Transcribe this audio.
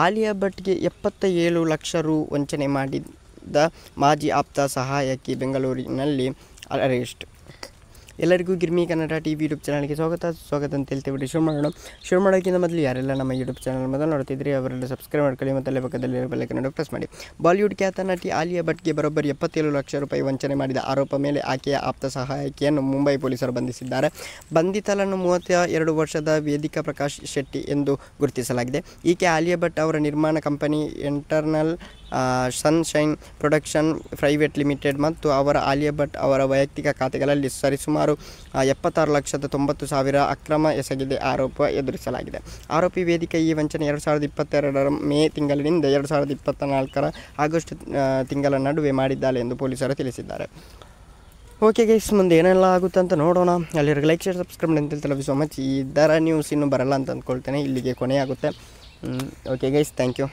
ಆಲಿಯಾ ಭಟ್ಗೆ 77 ಲಕ್ಷ ರು ವಂಚನೆ ಮಾಡಿದ ಮಾಜಿ ಆಪ್ತ ಸಹಾಯಕಿ ಬೆಂಗಳೂರಿನಲ್ಲಿ ಅರೆಸ್ಟ್. ಎಲ್ಲರಿಗೂ ಗಿರ್ಮಿ ಕನ್ನಡ ಟಿವಿ ಯೂಟ್ಯೂಬ್ ಚಾನಲ್ಗೆ ಸ್ವಾಗತ ಅಂತ ಹೇಳ್ತೀವಿ. ಶುರು ಮಾಡೋಕ್ಕಿಂತ ಮೊದಲು ಯಾರೆಲ್ಲ ನಮ್ಮ ಯೂಟ್ಯೂಬ್ ಚಾನಲ್ ಮೊದಲು ನೋಡ್ತಿದ್ರಿ ಅವರೆಲ್ಲ ಸಬ್ಸ್ಕ್ರೈಬ್ ಮಾಡ್ಕೊಳ್ಳಿ ಮತ್ತು ಅಲ್ಲೇ ಪಕ್ಕದಲ್ಲಿ ಬೆಲ್ಲೈಕನ್ ಪ್ರೆಸ್ ಮಾಡಿ. ಬಾಲಿವುಡ್ ಖ್ಯಾತ ನಟಿ ಆಲಿಯಾ ಭಟ್ಗೆ ಬರೋಬ್ಬರಿ 77 ಲಕ್ಷ ರೂಪಾಯಿ ವಂಚನೆ ಮಾಡಿದ ಆರೋಪ ಮೇಲೆ ಆಕೆಯ ಆಪ್ತ ಸಹಾಯಕಿಯನ್ನು ಮುಂಬೈ ಪೊಲೀಸರು ಬಂಧಿಸಿದ್ದಾರೆ. ಬಂಧಿತಳನ್ನು 32 ವರ್ಷದ ವೇದಿಕಾ ಪ್ರಕಾಶ್ ಶೆಟ್ಟಿ ಎಂದು ಗುರುತಿಸಲಾಗಿದೆ. ಈಕೆ ಆಲಿಯಾ ಭಟ್ ಅವರ ನಿರ್ಮಾಣ company eternal sunshine production private limited ಮತ್ತು ಆಲಿಯಾ ಭಟ್ ಅವರ ವೈಯಕ್ತಿಕ ಖಾತೆಗಳಲ್ಲಿ ಸರಿಸುಮಾರು 76,90,000 ಅಕ್ರಮ ಎಸಗಿದೆ ಆರೋಪ ಎದುರಿಸಲಾಗಿದೆ. ಆರೋಪಿ ವೇದಿಕೆ ಈ ವಂಚನೆ 2022 ಮೇ ತಿಂಗಳಿನಿಂದ 2024 ಆಗಸ್ಟ್ ತಿಂಗಳ ನಡುವೆ ಮಾಡಿದ್ದಾಳೆ ಎಂದು ಪೊಲೀಸರು ತಿಳಿಸಿದ್ದಾರೆ. ಓಕೆ ಗೈಸ್, ಮುಂದೆ ಏನೆಲ್ಲ ಆಗುತ್ತೆ ಅಂತ ನೋಡೋಣ. ಅಲ್ಲಿವರೆಗೆ ಲೈಕ್ ಶೇರ್ ಸಬ್ಸ್ಕ್ರೈಬ್ ಮಾಡಿ ಅಂತ ಲವ್ ಯು ಸೊ ಮಚ್. ಇದರ ನ್ಯೂಸ್ ಇನ್ನೂ ಬರಲ್ಲ ಅಂತ ಅಂದ್ಕೊಳ್ತೇನೆ. ಇಲ್ಲಿಗೆ ಕೊನೆಯಾಗುತ್ತೆ. Okay guys, thank you.